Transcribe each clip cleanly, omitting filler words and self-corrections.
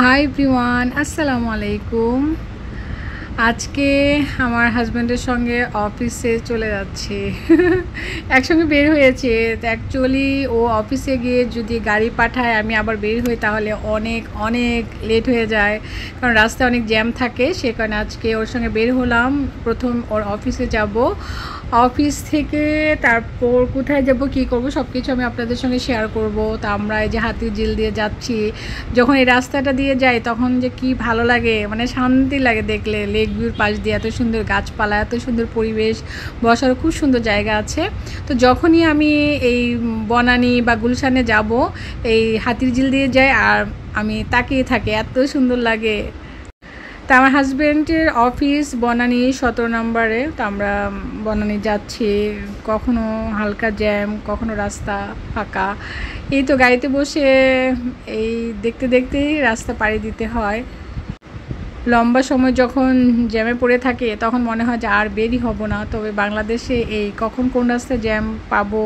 Hi everyone, আসসালামু আলাইকুম। আজকে আমার হাজব্যান্ডের সঙ্গে অফিসে চলে যাচ্ছি। একসঙ্গে বের হয়েছে। অ্যাকচুয়ালি ও অফিসে গিয়ে যদি গাড়ি পাঠায় আমি আবার বের হই তাহলে অনেক অনেক লেট হয়ে যায়, কারণ রাস্তায় অনেক জ্যাম থাকে। সে কারণে আজকে ওর সঙ্গে বের হলাম। প্রথম ওর অফিসে যাব, অফিস থেকে তারপর কোথায় যাব কী করব সব কিছু আমি আপনাদের সঙ্গে শেয়ার করব। তা আমরা এই যে হাতিঝিল দিয়ে যাচ্ছি, যখন এই রাস্তাটা দিয়ে যাই তখন যে কি ভালো লাগে, মানে শান্তি লাগে দেখলে। লেক ভিউর পাশ দিয়ে এত সুন্দর গাছপালা, এত সুন্দর পরিবেশ, বসার খুব সুন্দর জায়গা আছে। তো যখনই আমি এই বনানী বা গুলশানে যাব, এই হাতিঝিল দিয়ে যাই আর আমি তাকিয়ে থাকি, এত সুন্দর লাগে। তা আমার হাজব্যান্ডের অফিস বনানী 17 নম্বরে। তো আমরা বনানী যাচ্ছি, কখনো হালকা জ্যাম, কখনো রাস্তা ফাঁকা। এই তো গাড়িতে বসে এই দেখতে দেখতেই রাস্তা পাড়ি দিতে হয়। লম্বা সময় যখন জ্যামে পড়ে থাকে তখন মনে হয় যে আর বেরই হব না। তবে বাংলাদেশে এই কখন কোন রাস্তায় জ্যাম পাবো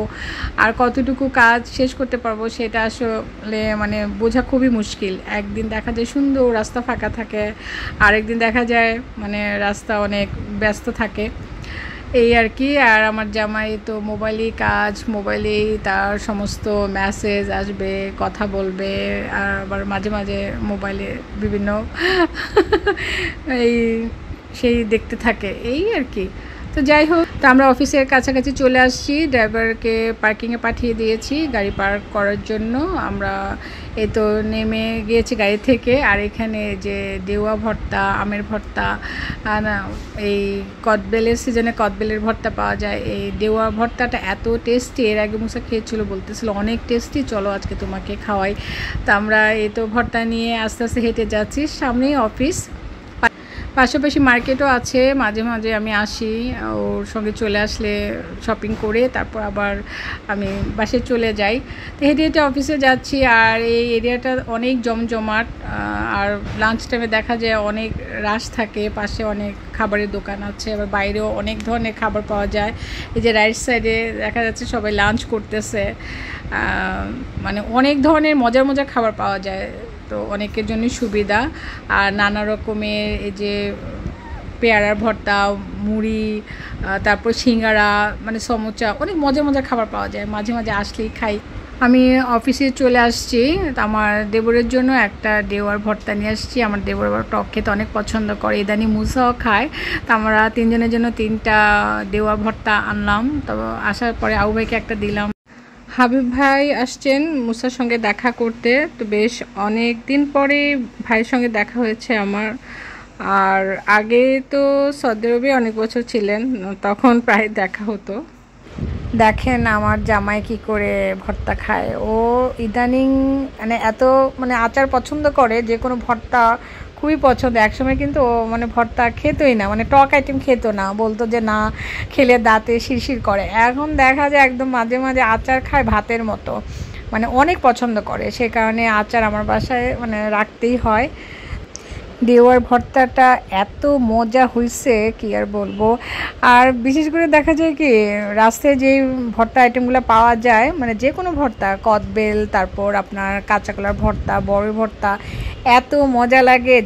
আর কতটুকু কাজ শেষ করতে পারবো সেটা আসলে মানে বোঝা খুবই মুশকিল। একদিন দেখা যায় সুন্দর রাস্তা ফাঁকা থাকে, আরেকদিন দেখা যায় মানে রাস্তা অনেক ব্যস্ত থাকে, এই আর কি। আর আমার জামাই তো মোবাইলেই কাজ, মোবাইলেই তার সমস্ত মেসেজ আসবে, কথা বলবে, আর আবার মাঝে মাঝে মোবাইলে বিভিন্ন এই সেই দেখতে থাকে, এই আর কি। তো যাই হোক, তো আমরা অফিসের কাছাকাছি চলে আসছি। ড্রাইভারকে পার্কিংয়ে পাঠিয়ে দিয়েছি গাড়ি পার্ক করার জন্য। আমরা এই তো নেমে গিয়েছি গাড়ি থেকে। আর এখানে যে দেওয়া ভর্তা, আমের ভর্তা, এই কদবেলের সিজনে কদবেলের ভর্তা পাওয়া যায়। এই দেওয়া ভর্তাটা এত টেস্টি, এর আগে মুসা খেয়েছিল, বলতেছিল অনেক টেস্টি, চলো আজকে তোমাকে খাওয়াই। তো আমরা এই তো ভর্তা নিয়ে আস্তে আস্তে হেঁটে যাচ্ছি। সামনেই অফিস, পাশাপাশি মার্কেটও আছে। মাঝে মাঝে আমি আসি, ওর সঙ্গে চলে আসলে শপিং করে তারপর আবার আমি বাসায় চলে যাই। তো হেঁটে হেঁটে অফিসে যাচ্ছি। আর এই এরিয়াটা অনেক জমজমাট, আর লাঞ্চ টাইমে দেখা যায় অনেক রাশ থাকে। পাশে অনেক খাবারের দোকান আছে, আবার বাইরেও অনেক ধরনের খাবার পাওয়া যায়। এই যে রাইট সাইডে দেখা যাচ্ছে সবাই লাঞ্চ করতেছে, মানে অনেক ধরনের মজার মজার খাবার পাওয়া যায়, তো অনেকের জন্যই সুবিধা। আর নানা রকমের এই যে পেয়ারার ভর্তা, মুড়ি, তারপর সিঙ্গারা, মানে সমোচা, অনেক মজার মজার খাবার পাওয়া যায়। মাঝে মাঝে আসলেই খাই। আমি অফিসে চলে আসছি, আমার দেবরের জন্য একটা দেওয়ার ভর্তা নিয়ে আসছি। আমার দেবর আবার টক খেতে অনেক পছন্দ করে, ইদানি মুসাও খায়। তো আমরা তিনজনের জন্য 3টা দেওয়া ভর্তা আনলাম। তো আসার পরে আবু ভাইকে একটা দিলাম। হাবিব ভাই আসছেন মুসার সঙ্গে দেখা করতে। তো বেশ অনেক দিন পরে ভাইয়ের সঙ্গে দেখা হয়েছে আমার। আর আগে তো সৌদি আরবে অনেক বছর ছিলেন, তখন প্রায় দেখা হতো। দেখেন আমার জামাই কি করে ভর্তা খায়। ও ইদানিং মানে এত মানে আচার পছন্দ করে, যে কোনো ভর্তা খুবই পছন্দ। একসময় কিন্তু ও মানে ভর্তা খেতোই না, মানে টক আইটেম খেতো না, বলতো যে না খেলে দাঁতে শিরশির করে। এখন দেখা যায় একদম মাঝে মাঝে আচার খায় ভাতের মতো, মানে অনেক পছন্দ করে। সে কারণে আচার আমার বাসায় মানে রাখতেই হয়। দেওয়ার ভর্তাটা এত মজা হয়েছে কি আর বলবো। আর বিশেষ করে দেখা যায় কি রাস্তায় যে ভর্তা আইটেমগুলো পাওয়া যায়, মানে যে কোনো ভর্তা, কদবেল, তারপর আপনার কাঁচা কলার ভর্তা, বড় ভর্তা, এত মজা লাগে।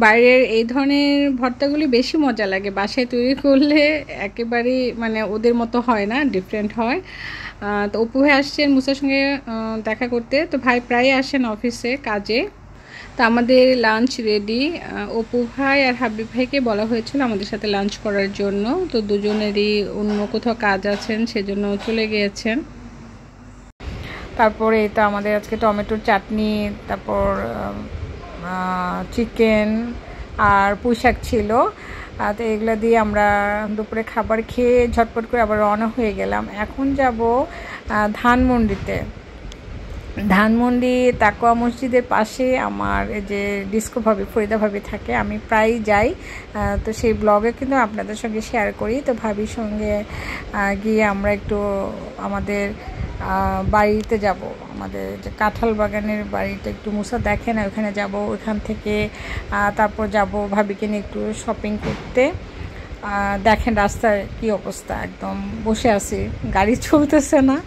বাইরের এই ধরনের ভর্তাগুলি বেশি মজা লাগে, বাসায় তৈরি করলে একেবারেই মানে ওদের মতো হয় না, ডিফারেন্ট হয়। তো অপু ভাই আসছেন মুসার সঙ্গে দেখা করতে। তো ভাই প্রায় আসেন অফিসে কাজে। তো আমাদের লাঞ্চ রেডি। অপু ভাই আর হাবিব ভাইকে বলা হয়েছিল আমাদের সাথে লাঞ্চ করার জন্য। তো দুজনেরই অন্য কোথাও কাজ আছেন, সেজন্য চলে গিয়েছেন। তারপরে তো আমাদের আজকে টমেটোর চাটনি, তারপর চিকেন আর পুঁইশাক ছিল। তো এগুলো দিয়ে আমরা দুপুরে খাবার খেয়ে ঝটপট করে আবার রওনা হয়ে গেলাম। এখন যাব ধানমন্ডিতে। ধানমন্ডি তাকওয়া মসজিদের পাশে আমার এই যে ডিস্কো ভাবি, ফরিদা ভাবি থাকে, আমি প্রায়ই যাই। তো সেই ব্লগে কিন্তু আপনাদের সঙ্গে শেয়ার করি। তো ভাবির সঙ্গে গিয়ে আমরা একটু আমাদের বাড়িতে যাব, আমাদের যে কাঁঠাল বাগানের বাড়িটা একটু মুসা দেখে না, ওখানে যাব। ওইখান থেকে তারপর যাব ভাবিকে নিয়ে একটু শপিং করতে। দেখেন রাস্তার কি অবস্থা, একদম বসে আছি, গাড়ি চলতেছে না।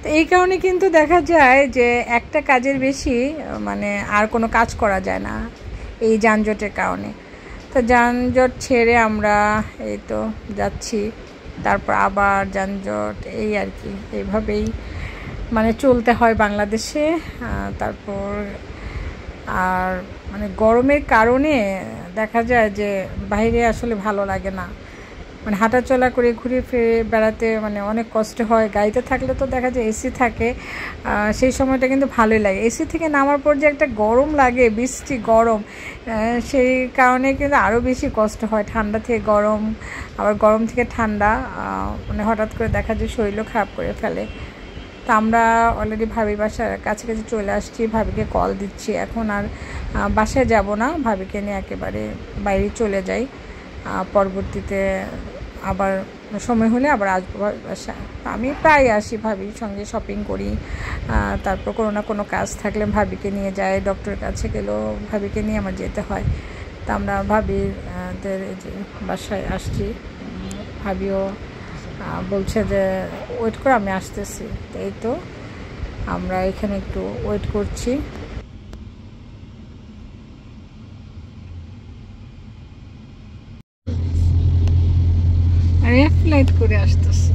তো তো এই কারণে কিন্তু দেখা যায় যে একটা কাজের বেশি মানে আর কোনো কাজ করা যায় না এই যানজটের কারণে। তো যানজট ছেড়ে আমরা এই তো যাচ্ছি, তারপর আবার যানজট, এই আর কি, এইভাবেই মানে চলতে হয় বাংলাদেশে। তারপর আর মানে গরমের কারণে দেখা যায় যে বাইরে আসলে ভালো লাগে না, মানে হাঁটাচলা করে ঘুরে ফিরে বেড়াতে মানে অনেক কষ্ট হয়। গাড়িতে থাকলে তো দেখা যায় এসি থাকে, সেই সময়টা কিন্তু ভালোই লাগে। এসি থেকে নামার পর যে একটা গরম লাগে, বৃষ্টি গরম, সেই কারণে কিন্তু আরও বেশি কষ্ট হয়। ঠান্ডা থেকে গরম, আবার গরম থেকে ঠান্ডা, মানে হঠাৎ করে দেখা যায় শরীরও খারাপ করে ফেলে। তো আমরা অলরেডি ভাবির বাসার কাছাকাছি চলে আসছি, ভাবিকে কল দিচ্ছি। এখন আর বাসায় যাব না, ভাবিকে নিয়ে একেবারে বাইরে চলে যাই। পরবর্তীতে আবার সময় হলে আবার আসবো ভাবির বাসায়। আমি প্রায় আসি ভাবির সঙ্গে, শপিং করি, তারপর কোনো না কোনো কাজ থাকলে ভাবিকে নিয়ে যাই। ডক্টরের কাছে গেলেও ভাবিকে নিয়ে আমার যেতে হয়। তা আমরা ভাবিদের যে বাসায় আসছি, ভাবিও বলছে যে ওয়েট করে আমি আসতেছি। তো এই তো আমরা এখানে একটু ওয়েট করছি। আরে ফ্লাইট করে আসতেছে,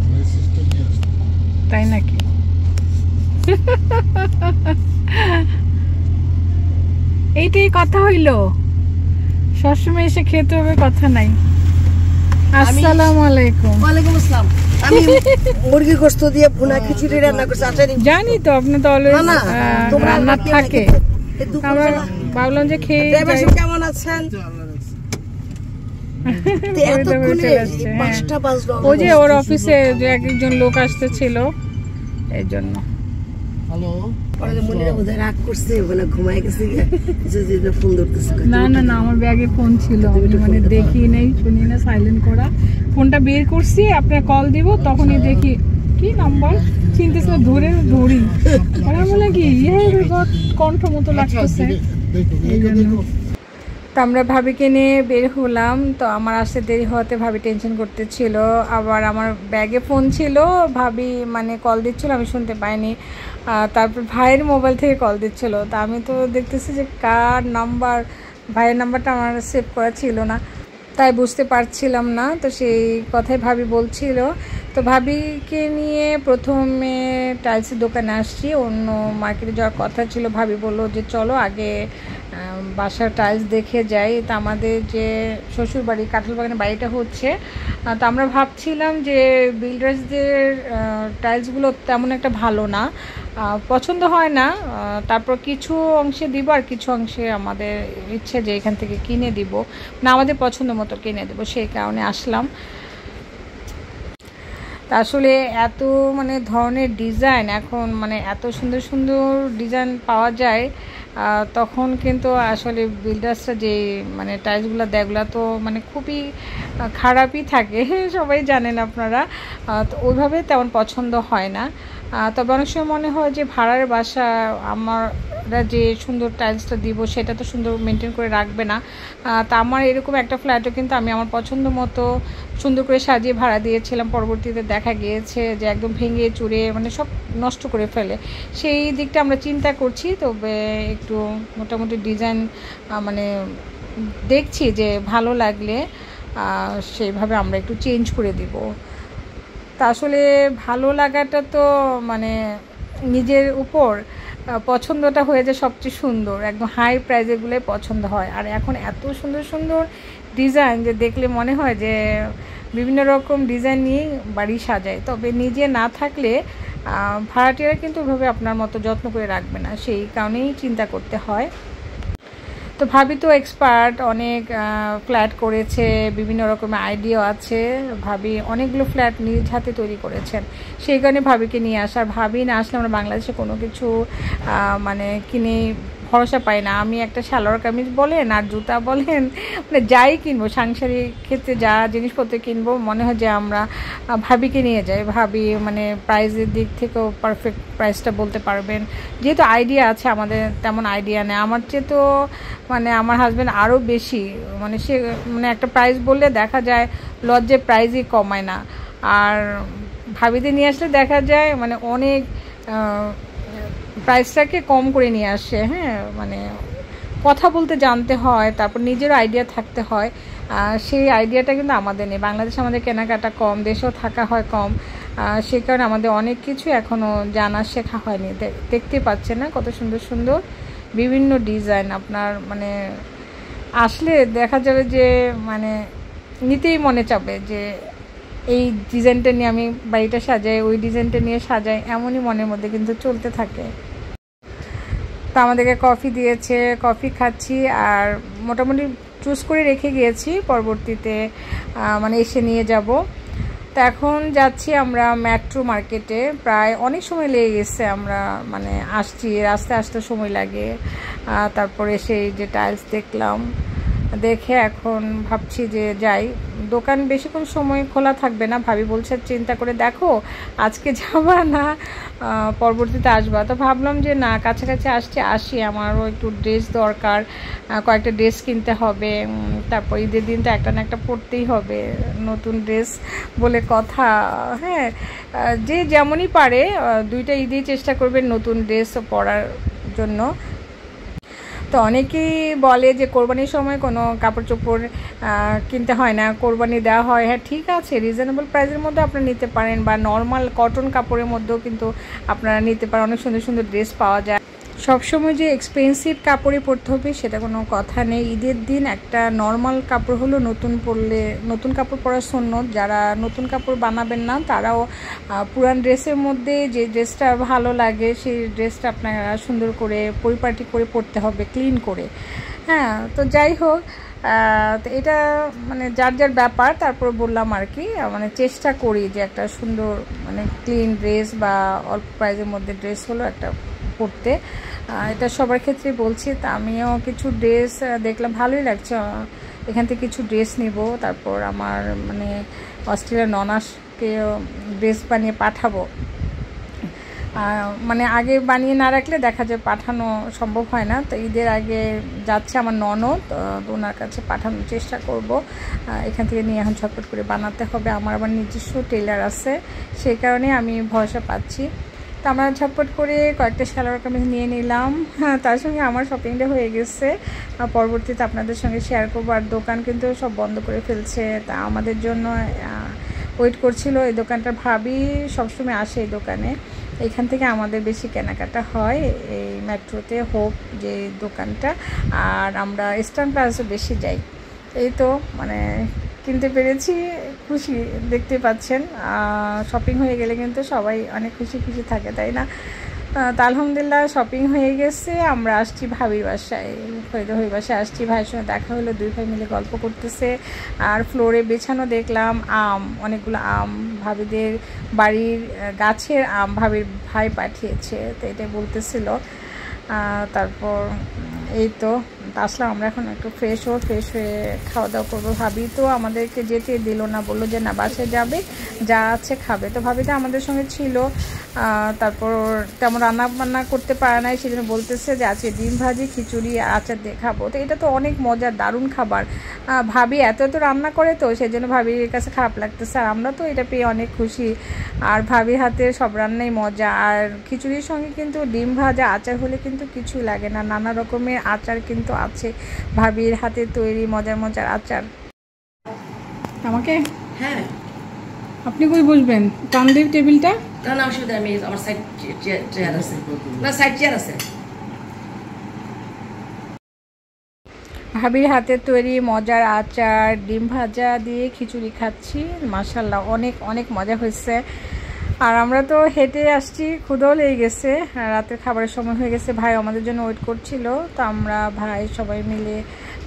তাই নাকি? এইটাই কথা হইল, সবসময় এসে খেতে হবে কথা নাই। আসসালামু আলাইকুম। ওয়ালাইকুম আসসালাম। আমি মুরগি গোশত দিয়ে ভুনা খিচুড়ি রান্না করছি। আচারি জানি তো আপনি তো অলওয়েজ রান্না থাকে। আমরা ভাবলাম যে খেয়ে যাই। কেমন আছেন? ওই যে ওর অফিসে যে একজন লোক আসতেছিল, এই জন্য। না না না, আমার ব্যাগে ফোন ছিল, মানে দেখি নেই, শুনি না, সাইলেন্ট করা। ফোনটা বের করছি, আপনার কল দিব, তখনই দেখি কি নাম্বার, চিনতেছিল, ধরে ধরি, বলে কি কণ্ঠ মতো লাগতেছে, এই জন্য। তো আমরা ভাবিকে নিয়ে বের হলাম। তো আমার আসতে দেরি হওয়াতে ভাবি টেনশন করতেছিল, আবার আমার ব্যাগে ফোন ছিল, ভাবি মানে কল দিচ্ছিল, আমি শুনতে পাইনি। তারপর ভাইয়ের মোবাইল থেকে কল দিচ্ছিল, তা আমি তো দেখতেছি যে কার নাম্বার, ভাইয়ের নাম্বারটা আমার সেভ করা ছিল না, তাই বুঝতে পারছিলাম না। তো সেই কথাই ভাবি বলছিল। তো ভাবিকে নিয়ে প্রথমে টাইলসের দোকানে আসছি, অন্য মার্কেটে যাওয়ার কথা ছিল। ভাবি বললো যে চলো আগে বাসার টাইলস দেখে যাই। তা আমাদের যে শ্বশুরবাড়ি কাঁঠালবাগানের বাড়িটা হচ্ছে, তো আমরা ভাবছিলাম যে বিল্ডার্সদের টাইলসগুলো তেমন একটা ভালো না, পছন্দ হয় না। তারপর কিছু অংশে দিব আর কিছু অংশে আমাদের ইচ্ছে যে এখান থেকে কিনে দিব, না আমাদের পছন্দ মতো কিনে দেবো, সেই কারণে আসলাম। তা আসলে এত মানে ধরনের ডিজাইন, এখন মানে এত সুন্দর সুন্দর ডিজাইন পাওয়া যায়, তখন কিন্তু আসলে বিল্ডার্সরা যে মানে টাইলসগুলো দেয়গুলো তো মানে খুবই খারাপই থাকে, সবাই জানেন আপনারা। তো ওইভাবে তেমন পছন্দ হয় না। তবে অনেক সময় মনে হয় যে ভাড়ার বাসা আমরা যে সুন্দর টাইলসটা দিব সেটা তো সুন্দর মেনটেন করে রাখবে না। তা আমার এরকম একটা ফ্ল্যাটও কিন্তু আমি আমার পছন্দ মতো সুন্দর করে সাজিয়ে ভাড়া দিয়েছিলাম, পরবর্তীতে দেখা গিয়েছে যে একদম ভেঙে চুরে মানে সব নষ্ট করে ফেলে। সেই দিকটা আমরা চিন্তা করছি, তবে একটু মোটামুটি ডিজাইন মানে দেখছি যে ভালো লাগলে সেইভাবে আমরা একটু চেঞ্জ করে দিব। তা আসলে ভালো লাগাটা তো মানে নিজের উপর, পছন্দটা হয়ে যায় সবচেয়ে সুন্দর, একদম হাই প্রাইজেরগুলোই পছন্দ হয়। আর এখন এত সুন্দর সুন্দর ডিজাইন যে দেখলে মনে হয় যে বিভিন্ন রকম ডিজাইন নিয়ে বাড়ি সাজায়। তবে নিজে না থাকলে ভাড়াটিয়ারা কিন্তু ওইভাবে আপনার মতো যত্ন করে রাখবে না, সেই কারণেই চিন্তা করতে হয়। তো ভাবি তো এক্সপার্ট, অনেক ফ্ল্যাট করেছে, বিভিন্ন রকমের আইডিয়া আছে, ভাবি অনেকগুলো ফ্ল্যাট নিজ হাতে তৈরি করেছেন, সেই কারণে ভাবিকে নিয়ে আসার। ভাবি না আসলে আমরা বাংলাদেশে কোনো কিছু মানে কিনে ভরসা পাই না। আমি একটা সালোয়ার কামিজ বলেন আর জুতা বলেন, মানে যাই কিনবো, সাংসারিক ক্ষেত্রে যা জিনিসপত্র কিনবো, মনে হয় যে আমরা ভাবিকে নিয়ে যাই। ভাবি মানে প্রাইসের দিক থেকেও পারফেক্ট প্রাইসটা বলতে পারবেন, যেহেতু আইডিয়া আছে, আমাদের তেমন আইডিয়া নেই। আমার চেয়ে তো মানে আমার হাজব্যান্ড আরও বেশি, মানে সে মানে একটা প্রাইস বললে দেখা যায় লজ্জে প্রাইসই কমায় না। আর ভাবিতে নিয়ে আসলে দেখা যায় মানে অনেক প্রাইসটাকে কম করে নিয়ে আসে। হ্যাঁ, মানে কথা বলতে জানতে হয়, তারপর নিজের আইডিয়া থাকতে হয়। সেই আইডিয়াটা কিন্তু আমাদের নেই। বাংলাদেশে আমাদের কেনাকাটা কম, দেশেও থাকা হয় কম, সেই কারণে আমাদের অনেক কিছু এখনও জানা শেখা হয়নি। দেখতে পাচ্ছেন না কত সুন্দর সুন্দর বিভিন্ন ডিজাইন। আপনার মানে আসলে দেখা যাবে যে মানে নিতেই মনে চাবে যে এই ডিজাইনটা নিয়ে আমি বাড়িটা সাজাই, ওই ডিজাইনটা নিয়ে সাজাই, এমনই মনের মধ্যে কিন্তু চলতে থাকে। তো আমাদেরকে কফি দিয়েছে, কফি খাচ্ছি, আর মোটামুটি চুজ করে রেখে গিয়েছি পরবর্তীতে মানে এসে নিয়ে যাব। তো এখন যাচ্ছি আমরা মেট্রো মার্কেটে। প্রায় অনেক সময় লেগে গেছে, আমরা মানে আসছি, রাস্তায় আসতে সময় লাগে। তারপরে সেই যে টাইলস দেখলাম, দেখে এখন ভাবছি যে যাই। দোকান বেশিক্ষণ সময় খোলা থাকবে না, ভাবি বলছে চিন্তা করে দেখো আজকে যাবা না পরবর্তীতে আসবা। তো ভাবলাম যে না, কাছাকাছি আসি, আমারও একটু ড্রেস দরকার, কয়েকটা ড্রেস কিনতে হবে। তারপর ঈদের দিন তো একটা না একটা পরতেই হবে, নতুন ড্রেস বলে কথা। হ্যাঁ, যে যেমনই পারে 2টা ঈদেই চেষ্টা করবে নতুন ড্রেস পরার জন্য। তো অনেকেই বলে যে কোরবানির সময় কোনো কাপড় চোপড় কিনতে হয় না, কোরবানি দেওয়া হয়। হ্যাঁ ঠিক আছে, রিজনেবল প্রাইসের মধ্যে আপনারা নিতে পারেন, বা নর্মাল কটন কাপড়ের মধ্যেও কিন্তু আপনারা নিতে পারেন। অনেক সুন্দর সুন্দর ড্রেস পাওয়া যায়। সবসময় যে এক্সপেন্সিভ কাপড়ে পরতে হবে সেটা কোনো কথা নেই। ঈদের দিন একটা নর্মাল কাপড় হলো নতুন পরলে, নতুন কাপড় পরার সুন্নত। যারা নতুন কাপড় বানাবেন না তারাও পুরান ড্রেসের মধ্যে যে ড্রেসটা ভালো লাগে সেই ড্রেসটা আপনারা সুন্দর করে পরিপাটি করে পরতে হবে, ক্লিন করে। হ্যাঁ, তো যাই হোক, তো এটা মানে যার যার ব্যাপার। তারপর বললাম আর কি, মানে চেষ্টা করি যে একটা সুন্দর মানে ক্লিন ড্রেস বা অল্প প্রাইসের মধ্যে ড্রেস হলো একটা পরতে। এটা সবার ক্ষেত্রে বলছি। তা আমিও কিছু ড্রেস দেখলাম, ভালোই লাগছে, এখান থেকে কিছু ড্রেস নিব। তারপর আমার মানে অস্ট্রেলিয়ার ননাসকে ড্রেস বানিয়ে পাঠাবো। মানে আগে বানিয়ে না রাখলে দেখা যায় পাঠানো সম্ভব হয় না। তো ঈদের আগে যাচ্ছে আমার ননদ, তো ওনার কাছে পাঠানোর চেষ্টা করব। এখান থেকে নিয়ে এখন ঝটপট করে বানাতে হবে। আমার আবার নিজস্ব টেলার আছে, সেই কারণে আমি ভরসা পাচ্ছি। তো আমরা ঝটপট করে কয়েকটা সালোয়ার কামিজ নিয়ে নিলাম। হ্যাঁ, তার সঙ্গে আমার শপিংটা হয়ে গেছে, পরবর্তীতে আপনাদের সঙ্গে শেয়ার করবো। আর দোকান কিন্তু সব বন্ধ করে ফেলছে, তা আমাদের জন্য ওয়েট করছিল। এই দোকানটা ভাবি সবসময় আসে এই দোকানে, এখান থেকে আমাদের বেশি কেনাকাটা হয়, এই মেট্রোতে হোক যে দোকানটা। আর আমরা ইস্টার্ন প্লাজাও বেশি যাই। এই তো মানে কিনতে পেরেছি, খুশি, দেখতে পাচ্ছেন। শপিং হয়ে গেলে কিন্তু সবাই অনেক খুশি খুশি থাকে, তাই না? তা আলহামদুলিল্লাহ শপিং হয়ে গেছে। আমরা আসছি ভাবির বাসায়, হই বাসায় আসছি। ভাইয়ের সঙ্গে দেখা হলো, 2 ভাই মিলে গল্প করতেছে। আর ফ্লোরে বেছানো দেখলাম আম, অনেকগুলো আম, ভাবিদের বাড়ির গাছের আম ভাবির ভাই পাঠিয়েছে, তো এটাই বলতেছিল। তারপর এই তো আসলাম আমরা, এখন একটু ফ্রেশ হয়ে খাওয়া দাওয়া করবো। ভাবি তো আমাদেরকে যেতে দিল না, বললো যে না বাসায় যাবে, যা আছে খাবে। তো ভাবিটা আমাদের সঙ্গে ছিল, তারপর তেমন রান্না বান্না করতে পারে নাই, সেই জন্য বলতেছে যে আজকে ডিম ভাজি, খিচুড়ি, আচার দিয়ে খাবো। তো এটা তো অনেক মজার, দারুণ খাবার। ভাবি এত রান্না করে, তো সেই জন্য ভাবির কাছে খারাপ লাগতেছে, আর আমরা তো এটা পেয়ে অনেক খুশি। আর ভাবির হাতে সব রান্নাই মজা। আর খিচুড়ির সঙ্গে কিন্তু ডিম ভাজা, আচার হলে কিন্তু কিছুই লাগে না। নানা রকমের আচার কিন্তু আছে ভাবির হাতে তৈরি, মজার মজার আচার। আমাকে হ্যাঁ, আপনি কই বসবেন? টান দেব টেবিলটা। না অসুবিধা, আমি আমার সাইড চেয়ার আছে, না সাইড চেয়ার আছে। ভাবির হাতে তৈরি মজার আচার, ডিম ভাজা দিয়ে খিচুড়ি খাচ্ছি। মাশাআল্লাহ অনেক অনেক মজা হয়েছে। আর আমরা তো হেঁটে আসছি, ক্ষুধাও লেগে গেছে, রাতের খাবারের সময় হয়ে গেছে। ভাই আমাদের জন্য ওয়েট করছিল, তো আমরা ভাই সবাই মিলে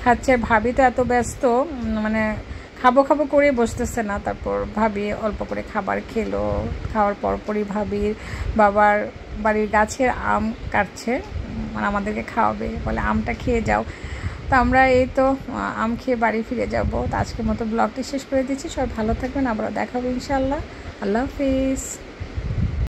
খাচ্ছে। ভাবি তো এত ব্যস্ত, মানে খাবো করে বসতেছে না। তারপর ভাবি অল্প করে খাবার খেলো, খাওয়ার পরপরই ভাবির বাবার বাড়ির গাছের আম কাটছে, মানে আমাদেরকে খাওয়াবে, বলে আমটা খেয়ে যাও। তো আমরা এই তো আম খেয়ে বাড়ি ফিরে যাব। তো আজকের মতো ব্লগটি শেষ করে দিচ্ছি। সবাই ভালো থাকবেন, আবার দেখা হবে ইনশাআল্লাহ। আল্লাহ হাফিজ।